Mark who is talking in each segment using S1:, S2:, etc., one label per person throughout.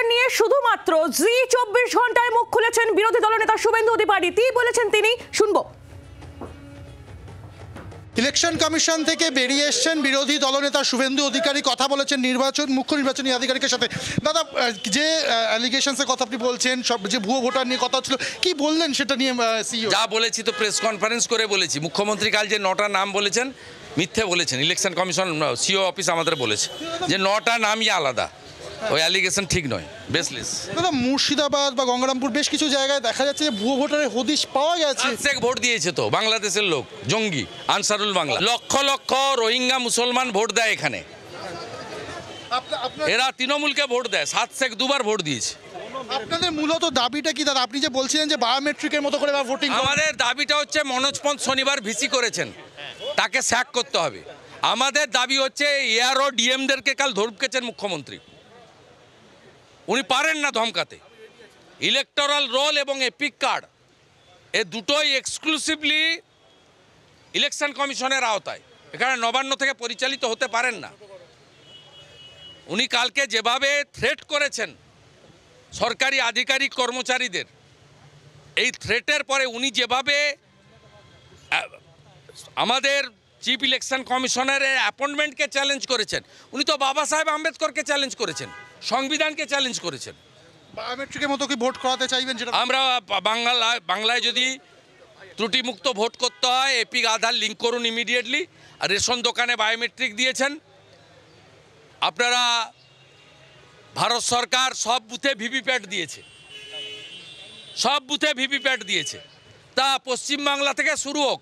S1: Voter নিয়ে শুধুমাত্র জি 24 ঘন্টায় মুখ খুলেছেন বিরোধী দলনেতা শুভেন্দু অধিকারী। কি বলেছেন তিনি, শুনবো।
S2: ইলেকশন কমিশন থেকে বেরিয়ে এসেছেন বিরোধী দলনেতা শুভেন্দু অধিকারী, কথা বলেছেন মুখ্য নির্বাচনী আধিকারিকের সাথে। দাদা, যে অ্যালিগেশনসের কথা আপনি বলছেন, সব যে ভুয়ো ভোটার নিয়ে কথা ছিল, কি বললেন সেটা নিয়ে? সিইও
S3: যা বলেছি তো প্রেস কনফারেন্স করে বলেছি। মুখ্যমন্ত্রী কাল যে 9টা নাম বলেছেন মিথ্যে বলেছেন। ইলেকশন কমিশন সিও অফিস আমাদের বলেছে যে 9টা নামই আলাদা, ওই অ্যালিগেশন ঠিক নয়, বেসলেস।
S2: দাদা, মুর্শিদাবাদ বা গঙ্গারামপুর বেশ কিছু জায়গায় দেখা যাচ্ছে যে ভুয়ো ভোটারের হদিশ পাওয়া গেছে।
S3: শেখ ভোট দিয়েছে তো, বাংলাদেশের লোক, জঙ্গি আনসারুল বাংলা। লক্ষ লক্ষ রোহিঙ্গা মুসলমান ভোট দেয় এখানে। এরা তৃণমূলকে ভোট দেয়। 7 শেখ 2বার ভোট দিয়েছে।
S2: আপনাদের মূলত দাবিটা কি দাদা? আপনি যে বলছিলেন যে বায়োমেট্রিকের মতো করে ভোটিং,
S3: আমাদের দাবিটা হচ্ছে মনোজ পন্থ শনিবার ভিসি করেছেন, তাকে স্যাক করতে হবে। আমাদের দাবি হচ্ছে এআরও ডিএমদেরকে কাল ধমকেছেন মুখ্যমন্ত্রী, উনি পারেন না ধমকাতে। ইলেকটোরাল রোল এবং এপিক কার্ড এ দুটোই এক্সক্লুসিভলি ইলেকশন কমিশনের আওতায়, এখানে নবান্ন থেকে পরিচালিত হতে পারেন না। উনি কালকে যেভাবে থ্রেট করেছেন সরকারি আধিকারিক কর্মচারীদের, এই থ্রেটের পরে উনি যেভাবে আমাদের চিফ ইলেকশন কমিশনারের অ্যাপয়েন্টমেন্টকে চ্যালেঞ্জ করেছেন, উনি তো বাবা সাহেব আম্বেদকরকে চ্যালেঞ্জ করেছেন, সংবিধানকে চ্যালেঞ্জ করেছেন।
S2: বায়োমেট্রিকের মতো কি ভোট করাতে চাইবেন? যেটা
S3: আমরা বাংলায় যদি ত্রুটিমুক্ত ভোট করতে হয়, এপিক আধার লিঙ্ক করুন ইমিডিয়েটলি। আর রেশন দোকানে বায়োমেট্রিক দিয়েছেন আপনারা। ভারত সরকার সব বুথে ভিভিপ্যাট দিয়েছে, সব বুথে ভিভিপ্যাট দিয়েছে। তা পশ্চিমবাংলা থেকে শুরু হোক,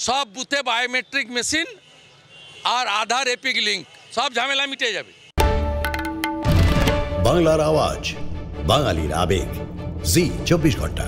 S3: সব বুথে বায়োমেট্রিক মেশিন আর আধার এপিক লিঙ্ক, সব ঝামেলা মিটে যাবে।
S4: বাংলার আওয়াজ, বাঙালির আবেগ, জি 24 ঘন্টা।